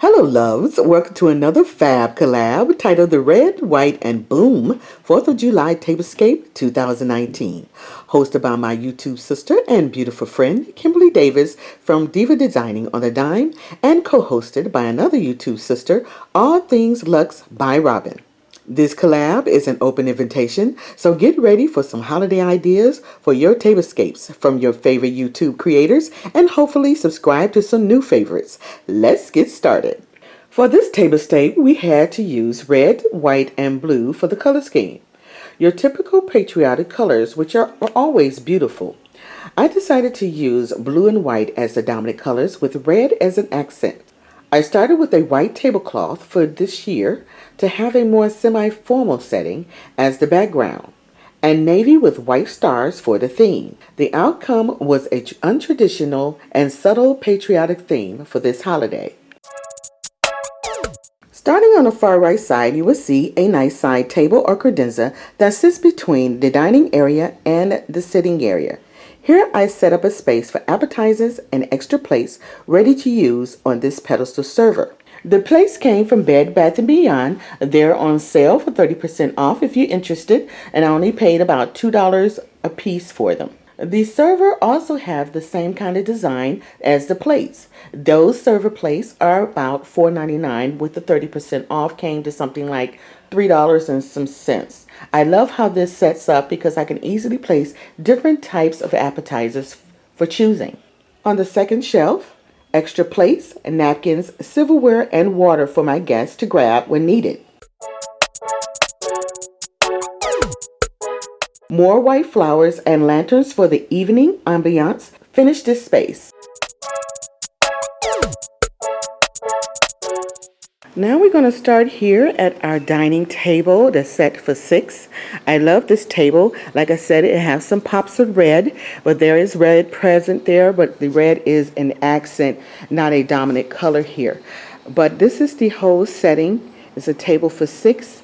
Hello loves, welcome to another fab collab titled The Red, White, and Bloom 4th of July Tablescape 2019. Hosted by my YouTube sister and beautiful friend Kimberly Davis from Diva Designing on the Dime and co-hosted by another YouTube sister, All Things Luxe by Robin. This collab is an open invitation, so get ready for some holiday ideas for your tablescapes from your favorite YouTube creators and hopefully subscribe to some new favorites. Let's get started. For this tablescape, we had to use red, white, and blue for the color scheme. Your typical patriotic colors, which are always beautiful. I decided to use blue and white as the dominant colors with red as an accent. I started with a white tablecloth for this year to have a more semi-formal setting as the background, and navy with white stars for the theme. The outcome was an untraditional and subtle patriotic theme for this holiday. Starting on the far right side, you will see a nice side table or credenza that sits between the dining area and the sitting area. Here I set up a space for appetizers and extra plates ready to use on this pedestal server. The plates came from Bed Bath & Beyond. They're on sale for 30% off if you're interested, and I only paid about $2 a piece for them. The server also have the same kind of design as the plates. Those server plates are about $4.99 with the 30% off came to something like $3 and some cents. I love how this sets up because I can easily place different types of appetizers for choosing. On the second shelf, extra plates, napkins, silverware, and water for my guests to grab when needed. More white flowers and lanterns for the evening ambiance finish this space. Now we're going to start here at our dining table that's set for 6. I love this table. Like I said, it has some pops of red, but there is red present there, but the red is an accent, not a dominant color here. But this is the whole setting. It's a table for 6,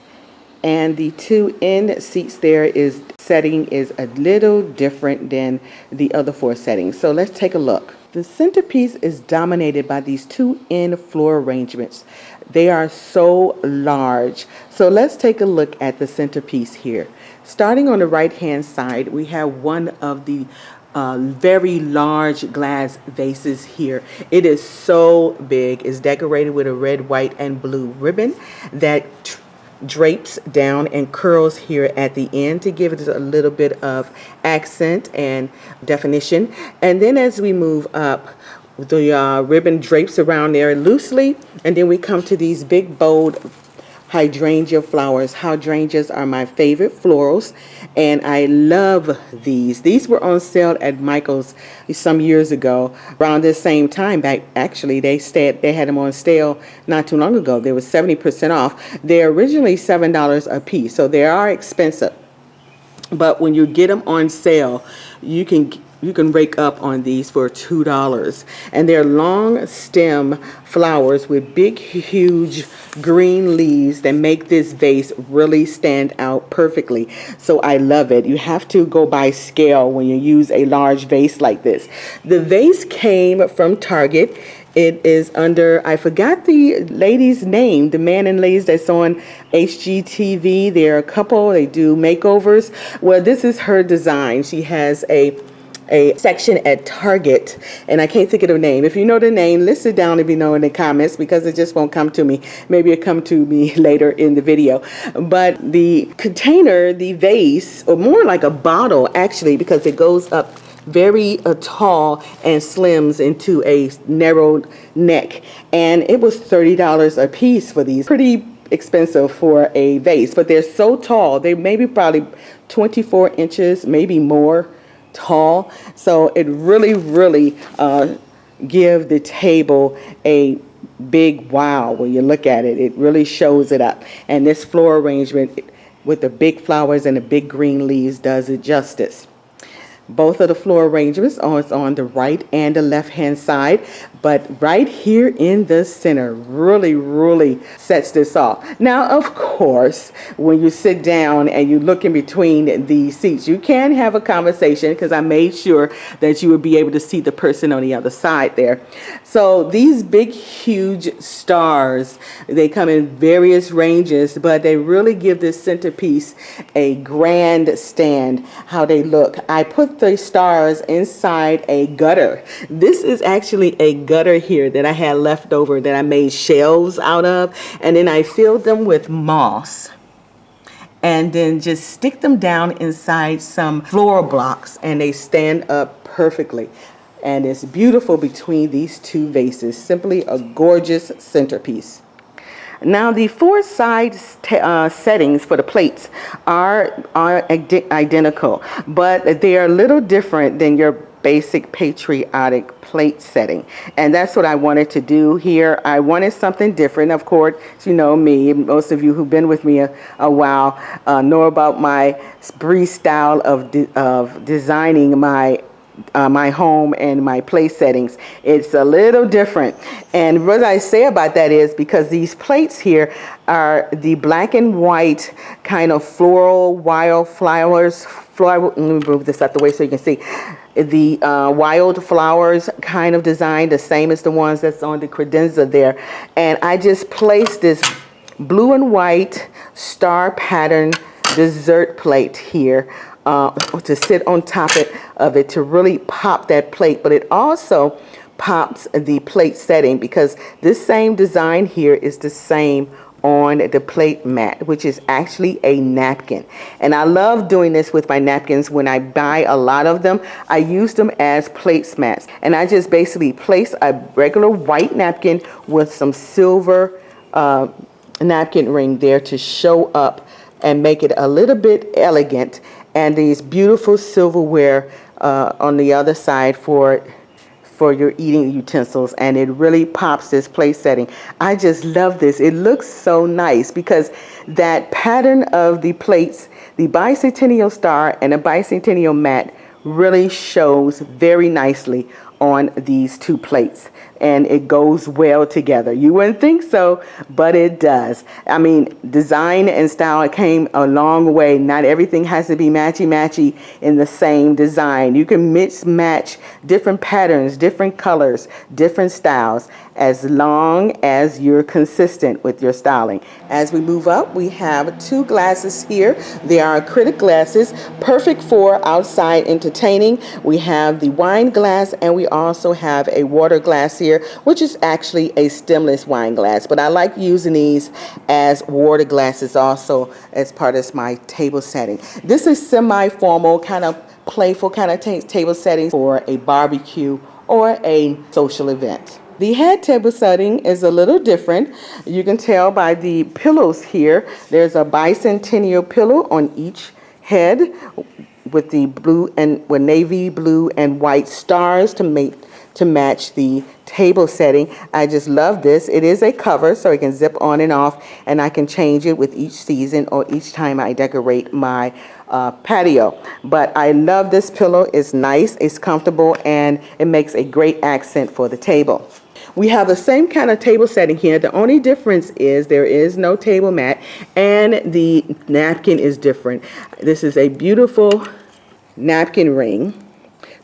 and the 2 end seats there is setting is a little different than the other 4 settings. So let's take a look. The centerpiece is dominated by these 2 end floor arrangements. They are so large. So let's take a look at the centerpiece here. Starting on the right hand side, we have one of the very large glass vases here. It is so big. It's decorated with a red, white, and blue ribbon that drapes down and curls here at the end to give it a little bit of accent and definition. And then as we move up, the ribbon drapes around there loosely, and then we come to these big bold hydrangea flowers. Hydrangeas are my favorite florals, and I love these. These were on sale at Michael's some years ago around this same time. Actually, they had them on sale not too long ago. They were 70% off. They're originally $7 a piece, so they are expensive. But when you get them on sale, you can rake up on these for $2. And they're long stem flowers with big, huge green leaves that make this vase really stand out perfectly. So I love it. You have to go by scale when you use a large vase like this. The vase came from Target. It is under, I forgot the lady's name, the man and ladies that's on HGTV. They're a couple, they do makeovers. Well, this is her design. She has a section at Target, and I can't think of the name. If you know the name, list it down if you know in the comments, because it just won't come to me. Maybe it'll come to me later in the video. But the container, the vase, or more like a bottle actually, because it goes up very tall and slims into a narrow neck, and it was $30 a piece for these. Pretty expensive for a vase, but they're so tall. They maybe probably 24 inches, maybe more tall. So it really give the table a big wow. When you look at it, it really shows it up. And this floor arrangement with the big flowers and the big green leaves does it justice. Both of the floor arrangements are on the right and the left hand side, but right here in the center really sets this off. Now, of course, when you sit down and you look in between the seats, you can have a conversation because I made sure that you would be able to see the person on the other side there. So these big, huge stars, they come in various ranges, but they really give this centerpiece a grand stand, how they look. I put the stars inside a gutter. This is actually a gutter here that I had left over that I made shelves out of, and then I filled them with moss and then just stick them down inside some floor blocks, and they stand up perfectly. And it's beautiful between these two vases. Simply a gorgeous centerpiece. Now the four side settings for the plates are identical, but they are a little different than your basic patriotic plate setting, and that's what I wanted to do here. I wanted something different. Of course, you know me, most of you who've been with me a while know about my Bree style of designing my home and my place settings. It's a little different, and what I say about that is because these plates here are the black and white kind of floral wildflowers. Let me move this out the way so you can see the wild flowers kind of design, the same as the ones that's on the credenza there. And I just placed this blue and white star pattern dessert plate here to sit on top of it to really pop that plate, but it also pops the plate setting because this same design here is the same on the plate mat, which is actually a napkin. And I love doing this with my napkins. When I buy a lot of them, I use them as placemats, and I just basically place a regular white napkin with some silver napkin ring there to show up and make it a little bit elegant, and these beautiful silverware on the other side for your eating utensils, and it really pops this place setting. I just love this. It looks so nice because that pattern of the plates, the bicentennial star and a bicentennial mat, really shows very nicely on these two plates, and it goes well together. You wouldn't think so, but it does. I mean, design and style came a long way. Not everything has to be matchy-matchy in the same design. You can mix match different patterns, different colors, different styles, as long as you're consistent with your styling. As we move up, we have two glasses here. They are acrylic glasses, perfect for outside entertaining. We have the wine glass, and we also have a water glass here, which is actually a stemless wine glass, but I like using these as water glasses also as part of my table setting. This is semi-formal, kind of playful kind of table setting for a barbecue or a social event. The head table setting is a little different. You can tell by the pillows here. There's a bicentennial pillow on each head with the blue and with navy blue and white stars to match the table setting. I just love this. It is a cover, so it can zip on and off, and I can change it with each season or each time I decorate my patio. But I love this pillow. It's nice, it's comfortable, and it makes a great accent for the table. We have the same kind of table setting here. The only difference is there is no table mat, and the napkin is different. This is a beautiful napkin ring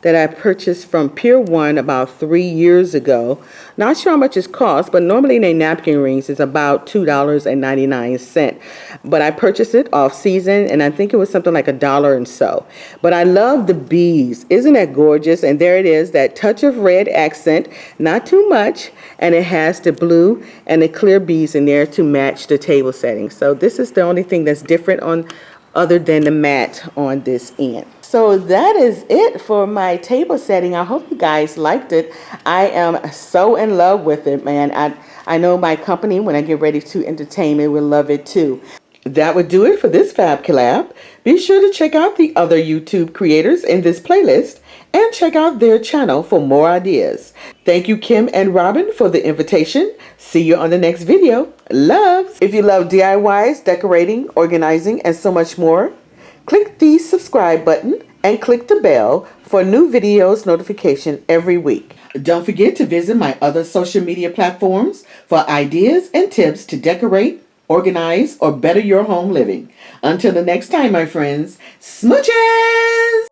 that I purchased from Pier 1 about 3 years ago. Not sure how much it costs, but normally in a napkin rings is about $2.99. But I purchased it off season, and I think it was something like $1 and so. But I love the bees. Isn't that gorgeous? And there it is, that touch of red accent, not too much, and it has the blue and the clear bees in there to match the table setting. So this is the only thing that's different on other than the mat on this end. So that is it for my table setting. I hope you guys liked it. I am so in love with it, man. I know my company, when I get ready to entertain me, will love it too. That would do it for this Fab Collab. Be sure to check out the other YouTube creators in this playlist and check out their channel for more ideas. Thank you, Kim and Robin, for the invitation. See you on the next video. Loves! If you love DIYs, decorating, organizing, and so much more, click the subscribe button and click the bell for new videos notification every week. Don't forget to visit my other social media platforms for ideas and tips to decorate, organize, or better your home living. Until the next time, my friends, smooches!